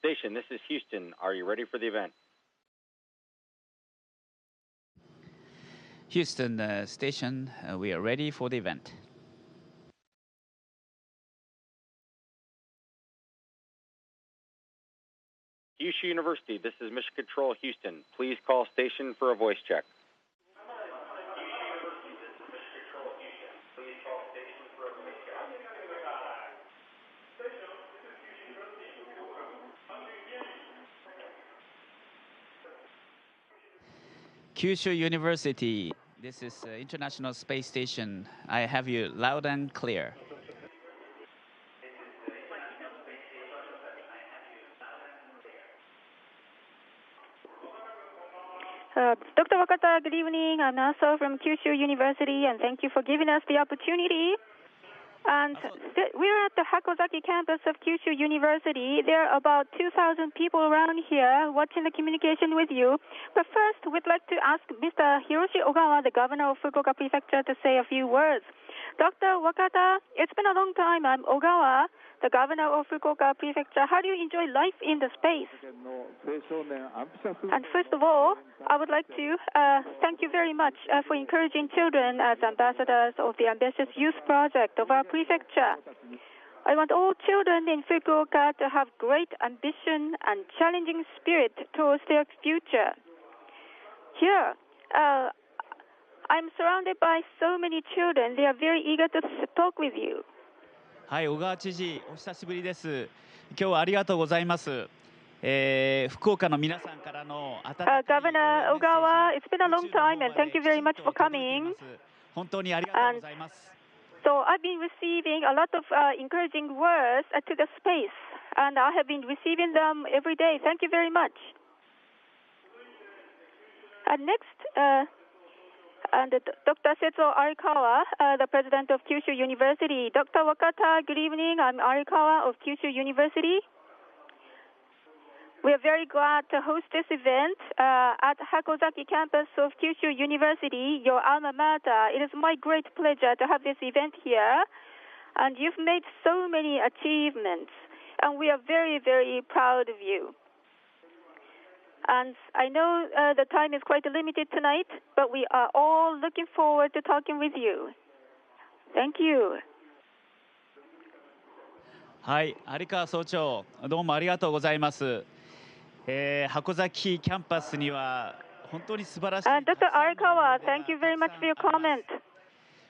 Station, this is Houston. Are you ready for the event? Houston Station, we are ready for the event. Kyushu University, this is Mission Control Houston. Please call station for a voice check. Kyushu University, this is International Space Station. I have you loud and clear. Dr. Wakata, good evening. I'm also from Kyushu University, and thank you for giving us the opportunity. And we're at the Hakozaki campus of Kyushu University. There are about 2,000 people around here watching the communication with you. But first, we'd like to ask Mr. Hiroshi Ogawa, the governor of Fukuoka Prefecture, to say a few words. Dr. Wakata, it's been a long time. I'm Ogawa, the governor of Fukuoka Prefecture. How do you enjoy life in the space? And first of all, I would like to thank you very much for encouraging children as ambassadors of the ambitious youth project of our prefecture. I want all children in Fukuoka to have great ambition and challenging spirit towards their future. Here, I'm surrounded by so many children. They are very eager to talk with you. はい、小川知事、お久しぶりです。今日はありがとうございます。福岡の皆さんからの温かい Governor Ogawa, it's been a long time, and thank you very much for coming. 本当にありがとうございます。 So I've been receiving a lot of encouraging words to the space, and I have been receiving them every day. Thank you very much. And next, Dr. Setsuo Arikawa, the president of Kyushu University. Dr. Wakata, good evening. I'm Arikawa of Kyushu University. We are very glad to host this event at Hakozaki campus of Kyushu University, your alma mater. It is my great pleasure to have this event here. And you've made so many achievements, and we are very, very proud of you. And I know the time is quite limited tonight, but we are all looking forward to talking with you. Thank you. はい、有川総長、どうもありがとうございます。箱崎キャンパスには本当に素晴らしい。Dr. Arikawa, thank you very much for your comment.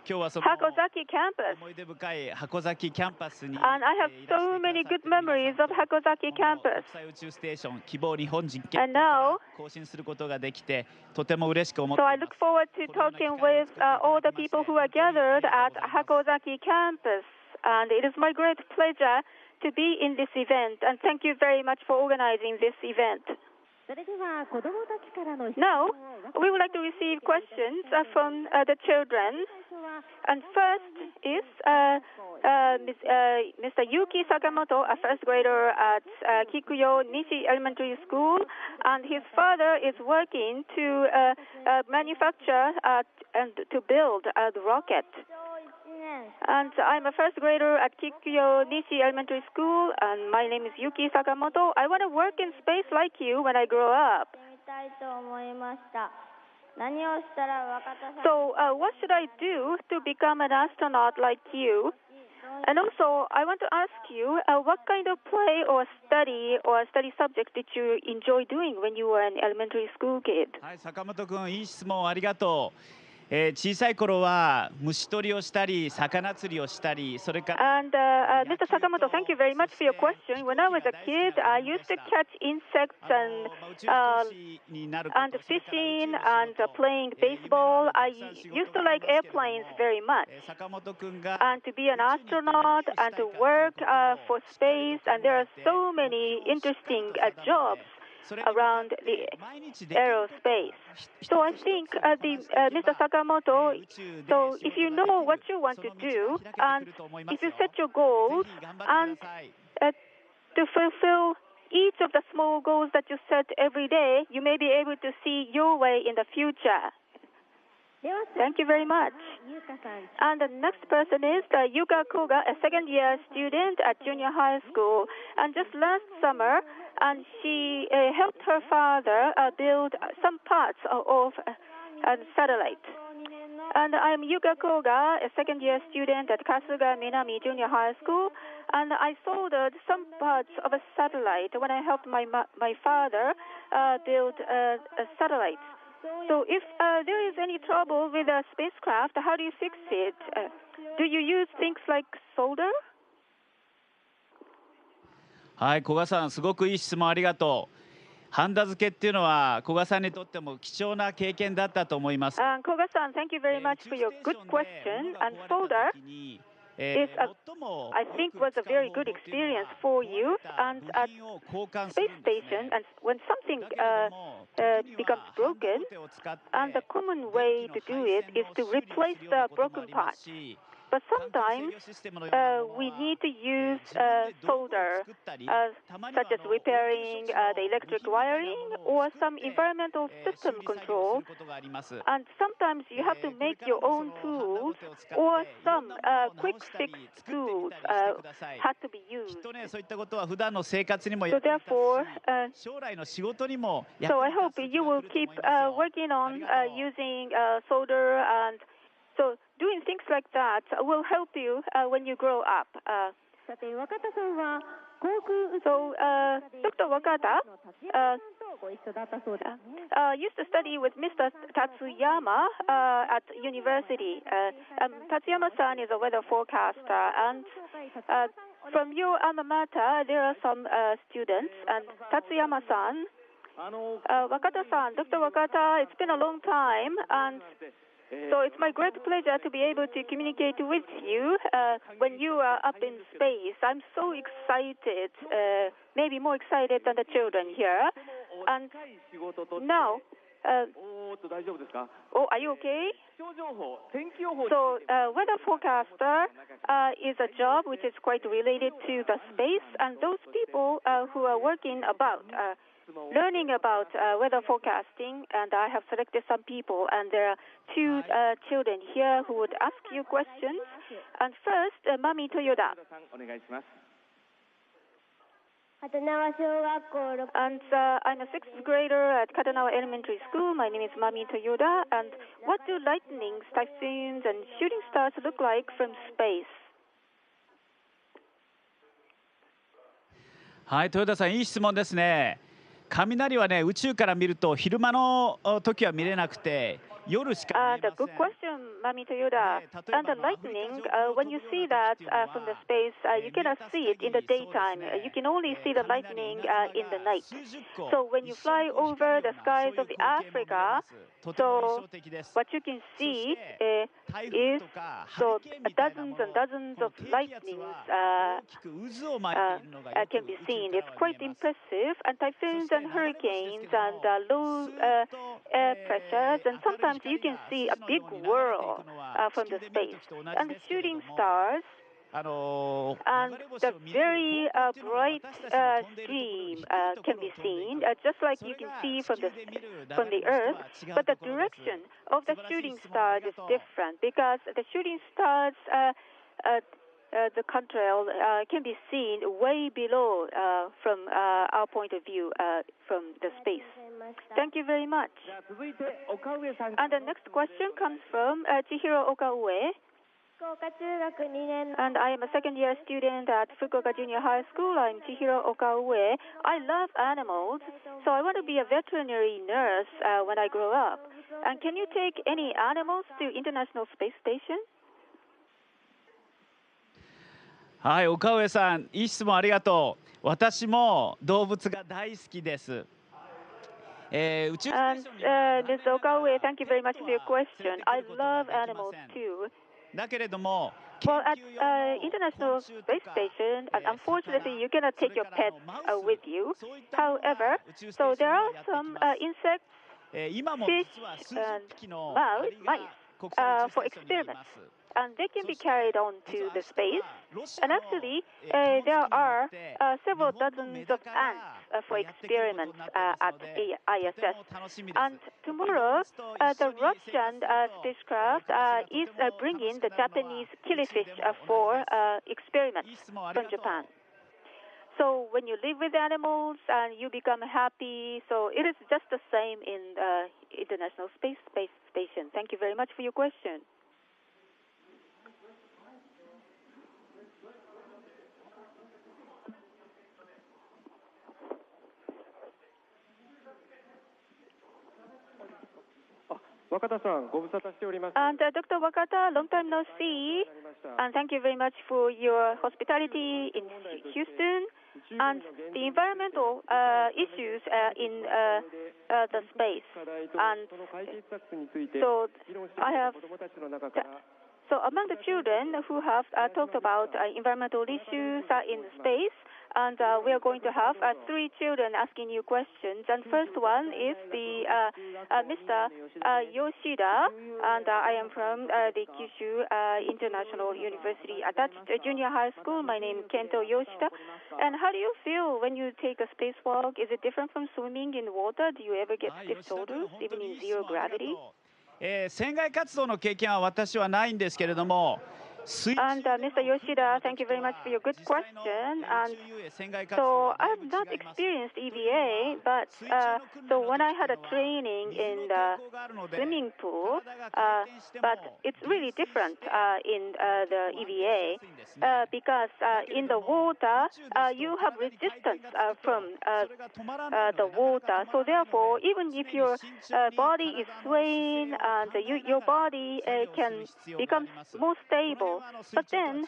今日はその Hakozaki campus. 思い出深い箱崎キャンパスに And I have so many good memories of Hakozaki campus. 国際宇宙ステーション希望日本人 And now, 更新することができてとても嬉しく思って so い I ま look す。 forward to talking with all the people who are gathered at Hakozaki campus. And it is my great pleasure to be in this event. And thank you very much for organizing this event. Now, we would like to receive questions from the children. And first is Mr. Yuki Sakamoto, a first grader at Kikuyo Nishi Elementary School. And his father is working to manufacture and to build the rocket. And I'm a first grader at Kikuyo Nishi Elementary School, and my name is Yuki Sakamoto. I want to work in space like you when I grow up. So what should I do to become an astronaut like you? And also, I want to ask you, what kind of play or study subject did you enjoy doing when you were an elementary school kid? はい、坂本君、いい質問ありがとう。小さい頃は虫取りをしたり魚釣りをしたりそれから And Mr. Sakamoto, thank you very much for your question. When I was a kid, I used to catch insects and fishing and playing baseball. I used to like airplanes very much. And to be an astronaut and to work for space, and there are so many interesting jobs around the aerospace. So I think Mr. Sakamoto, so if you know what you want to do, and if you set your goals, and to fulfill each of the small goals that you set every day, you may be able to see your way in the future. Thank you very much. And the next person is Yuka Koga, a second-year student at junior high school. And just last summer, and she helped her father build some parts of a satellite. And I'm Yuka Koga, a second-year student at Kasuga Minami Junior High School. And I soldered some parts of a satellite when I helped my father build a satellite. So if there is any trouble with a spacecraft, how do you fix it? Do you use things like solder? はい、古賀さん、すごくいい質問ありがとう。ハンダ付けっていうのは古賀さんにとっても貴重な経験だったと思います。Koga-san, thank you very much for your good question. And solder is, I think, was a very good experience for you. And at Space Station, and when something becomes broken, and the common way to do it is to replace the broken parts. But sometimes we need to use solder, such as repairing the electric wiring or some environmental system control. And sometimes you have to make your own tools, or some quick fix tools had to be used. So therefore, so I hope you will keep working on using solder, and so doing things like that will help you when you grow up. So Dr. Wakata used to study with Mr. Tatsuyama at university. Tatsuyama-san is a weather forecaster, and from your Alma Mater, there are some students. And Tatsuyama-san, Wakata-san, Dr. Wakata, it's been a long time, and so it's my great pleasure to be able to communicate with you when you are up in space. I'm so excited, maybe more excited than the children here. And now, are you okay? So weather forecaster is a job which is quite related to the space, and those people who are working about learning about weather forecasting, and I have selected some people, and there are two children here who would ask you questions. And first, Mami Toyoda. And I'm a sixth grader at Katanawa Elementary School. My name is Mami Toyoda. And what do lightnings, typhoons, and shooting stars look like from space? はい、豊田さん、いい質問ですね。雷はね、宇宙から見ると昼間の時は見れなくて、夜しか見れません。Good question, Mami Toyoda. And the lightning, when you see that from the space, you cannot see it in the daytime. You can only see the lightning in the night. So when you fly over the skies of Africa, so what you can see is so dozens and dozens of lightnings can be seen. It's quite impressive. And typhoons and hurricanes and low air pressures, and sometimes you can see a big whirl from the space. And the shooting stars and the very bright stream can be seen, just like you can see from the Earth. But the direction of the shooting stars is different, because the shooting stars, the contrail can be seen way below from our point of view from the space. Thank you very much. And the next question comes from Chihiro Okaue. And I am a second-year student at Fukuoka Junior High School. I'm Chihiro Okaue. I love animals, so I want to be a veterinary nurse when I grow up. And can you take any animals to International Space Station? はい、岡上さん、いい質問ありがとう。私も動物が大好きです。Ms. Okaue, thank you very much for your question. I love animals too. だけれども、 Well, at International Space Station, unfortunately, you cannot take your pets with you. However, so there are some insects, fish, and mice for experiments. and they can be carried on to the space. And actually, there are several dozens of ants for experiments at ISS. And tomorrow, the Russian spacecraft is bringing the Japanese killifish for experiments from Japan. So when you live with animals and you become happy, so it is just the same in the International Space Station. Thank you very much for your question. And Dr. Wakata, long time no see, and thank you very much for your hospitality in Houston. And the environmental issues in the space. And so I have. So among the children who have talked about environmental issues in space, and we are going to have 3 children asking you questions. And first one is the Mr. Yoshida, and I am from the Kyushu International University Attached Junior High School. My name is Kento Yoshida. And how do you feel when you take a spacewalk? Is it different from swimming in water? Do you ever get stiff shoulders, even in zero gravity? 船外活動の経験は私はないんですけれども。And Mr. Yoshida, thank you very much for your good question. And so I have not experienced EVA, but so when I had a training in the swimming pool, but it's really different in the EVA because in the water you have resistance from the water. So therefore, even if your body is swaying and your body can become more stable. But then,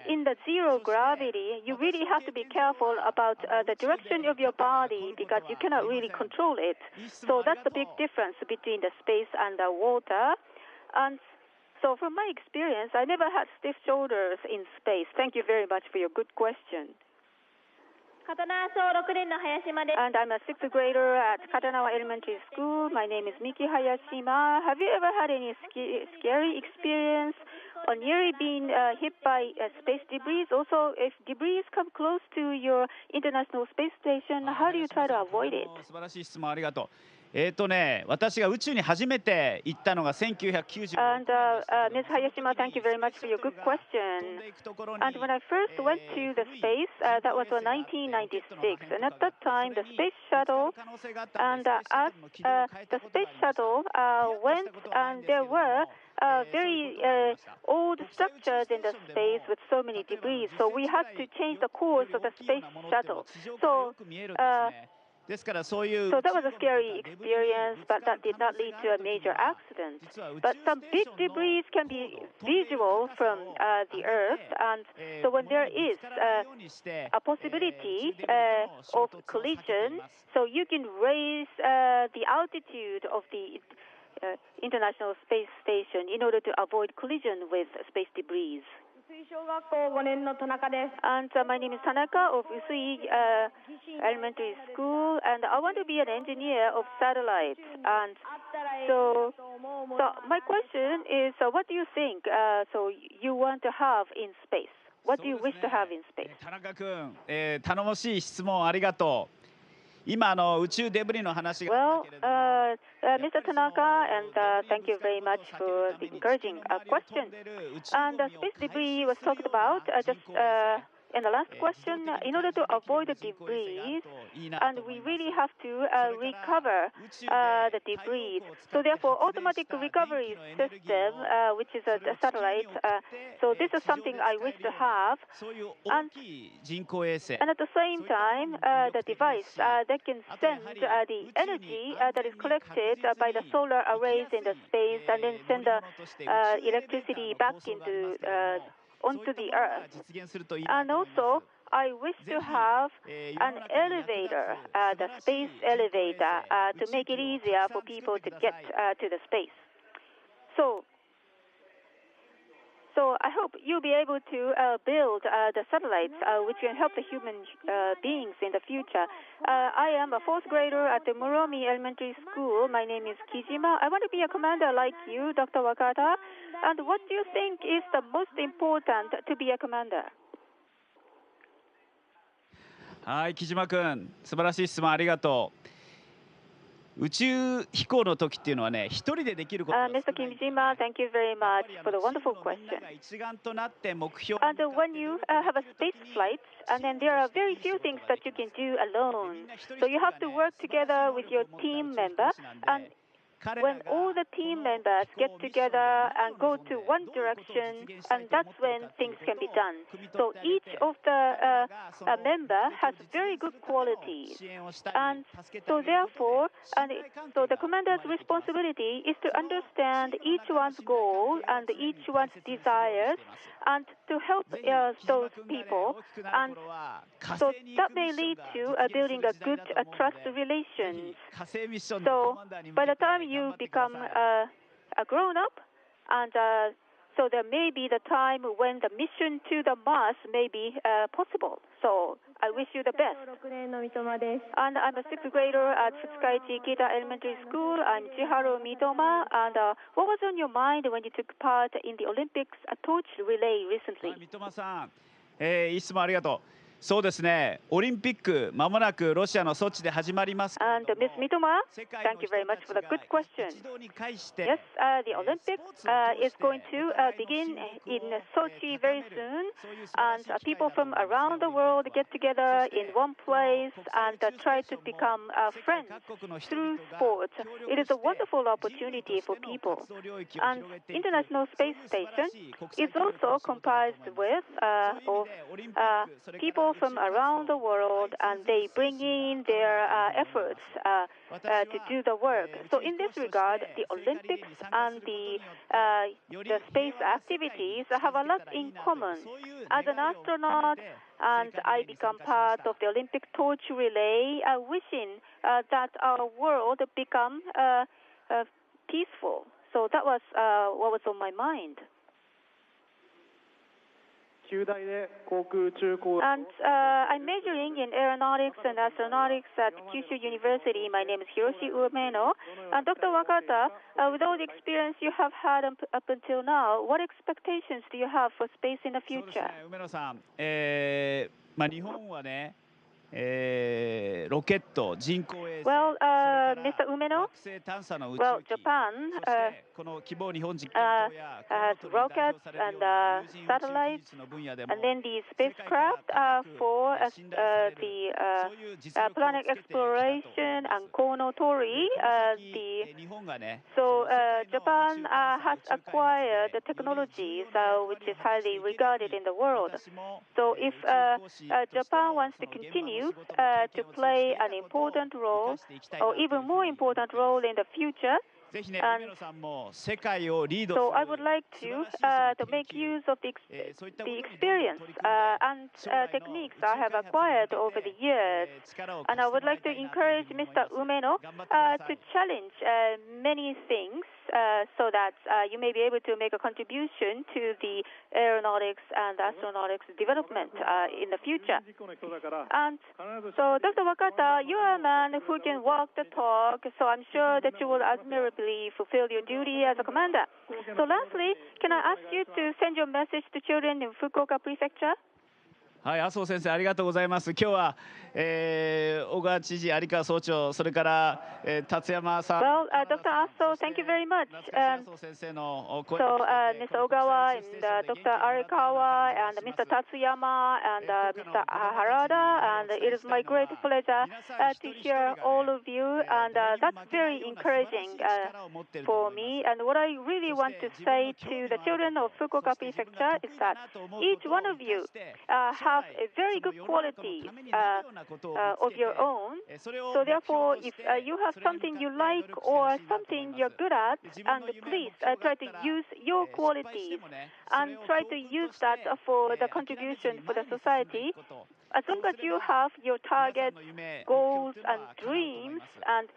in the zero gravity, you really have to be careful about the direction of your body because you cannot really control it. So that's the big difference between the space and the water. And so from my experience, I never had stiff shoulders in space. Thank you very much for your good question. And I'm a 6th grader at Katanawa Elementary School. My name is Miki Hayashima. Have you ever had any scary experience or nearly been hit by space debris? Also, if debris come close to your International Space Station, how do you try to avoid it? 素晴らしい質問ありがとう。私が宇宙に初めて行ったのが1990 And Ms. Hayashima, thank you very much for your good question. And when I first went to the space, that was in 1996. And at that time, the space shuttle, and as the space shuttle went, and there were very old structures in the space with so many debris. So we had to change the course of the space shuttle. So that was a scary experience, but that did not lead to a major accident. But some big debris can be visible from the Earth, and so when there is a possibility of collision, so you can raise the altitude of the International Space Station in order to avoid collision with space debris. And my name is Tanaka of Usui Elementary School, and I want to be an engineer of satellites. And so my question is, what do you think? So you want to have in space? What do you wish to have in space? 田中君、頼もしい質問ありがとう。今宇宙デブリの話があったけれども。Mr. Tanaka, and thank you very much for the encouraging question. And space debris was talked about just in the last question. In order to avoid the debris, and we really have to recover the debris. So therefore, automatic recovery system, which is a satellite. So this is something I wish to have. And at the same time, the device that can send the energy that is collected by the solar arrays in the space, and then send the electricity back into onto the Earth. And also, I wish to have an elevator, the space elevator, to make it easier for people to get to the space. So So I hope you'll be able to build the satellites which can help the human beings in the future. I am a fourth grader at the Muromi Elementary School. My name is Kijima. I want to be a commander like you, Dr. Wakata. And what do you think is the most important to be a commander? はい、木島君、素晴らしい質問ありがとう。宇宙飛行の時っていうのはね、一人でできることが少ない。Mr. Kimijima, thank you very much for the wonderful question. And when you have a space flight, and then there are very few things that you can do alone. So you have to work together with your team member. And when all the team members get together and go to one direction, and that's when things can be done. So each of the member has very good qualities. And so therefore, so the commander's responsibility is to understand each one's goal and each one's desires and to help those people. And so that may lead to building a good trust relations. So by the time you become a grown-up, and so there may be the time when the mission to the Mars may be possible. So I wish you the best. And I'm a sixth grader at Futsukaichi Kita Elementary School. I'm Chiharu Mitoma. And what was on your mind when you took part in the Olympics torch relay recently? 三笘さん、いつもありがとう。そうですね、オリンピックまもなくロシアのソチで始まります。And Ms. Mitoma, thank you very much for the good question. Yes, the Olympics is going to begin in Sochi very soon, and people from around the world get together in one place and try to become friends through sport. It is a wonderful opportunity for people. And International Space Station is also comprised with people from around the world, and they bring in their efforts to do the work. So in this regard, the Olympics and the space activities have a lot in common. As an astronaut, and I become part of the Olympic torch relay, wishing that our world become peaceful. So that was what was on my mind. And I'm majoring in aeronautics and astronautics at Kyushu University. My name is Hiroshi Uemeno. And Dr. Wakata, with all the experience you have had up until now, what expectations do you have for space in the future? 日本はね、ロケット、人工衛星、Well, Mr. Umeno, 惑星探査の宇宙 well, 機、 Japan そしてこの希望日本実験棟や has rockets and satellites, and then the spacecraft for the planet exploration and Konotori. So Japan has acquired the technologies which is highly regarded in the world. So if Japan wants to continue to play an important role, or even more important role in the future, and so I would like to make use of the experience and techniques I have acquired over the years. And I would like to encourage Mr. Umeno to challenge many things so that you may be able to make a contribution to the aeronautics and astronautics development in the future. And so, Dr. Wakata, you are a man who can walk the talk, so I'm sure that you will admirably fulfill your duty as a commander. So lastly, can I ask you to send your message to children in Fukuoka Prefecture? はい、麻生先生ありがとうございます。今日は、小川知事、有川総長、それから、達山さん。Well, Dr. Aso, thank you very much. So, Mr. Ogawa and Dr. Arikawa and Mr. Tatsuyama and Mr. Harada, and it is my great pleasure to hear all of you, and that's very encouraging for me. And what I really want to say to the children of Fukuoka Prefecture is that each one of you have a very good quality of your own. So therefore, if you have something you like or something you're good at, and please try to use your qualities and try to use that for the contribution for the society. As long as you have your targets, goals, and dreams, and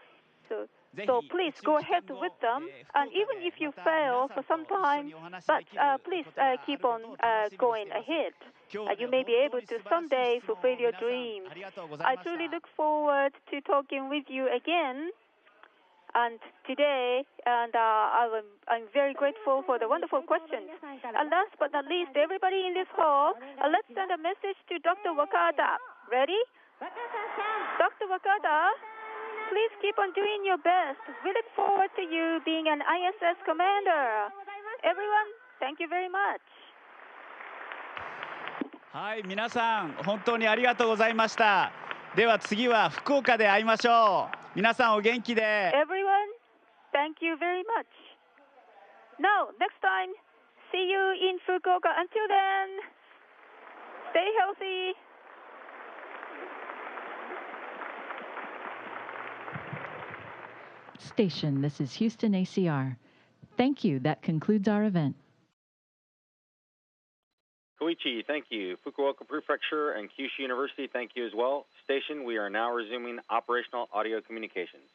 So please go ahead with them. And even if you fail for some time, but please keep on going ahead. You may be able to someday fulfill your dreams. I truly look forward to talking with you again. And today, I'm very grateful for the wonderful questions. And last but not least, everybody in this hall, let's send a message to Dr. Wakata. Ready? Dr. Wakata, please keep on doing your best. We look forward to you being an ISS commander. Everyone, thank you very much. はい、皆さん本当にありがとうございました。では次は福岡で会いましょう。皆さんお元気で。Everyone, thank you very much. Now, next time, see you in Fukuoka. Until then, stay healthy. Station, this is Houston ACR. Thank you. That concludes our event. Koichi, thank you. Fukuoka Prefecture and Kyushu University, thank you as well. Station, we are now resuming operational audio communications.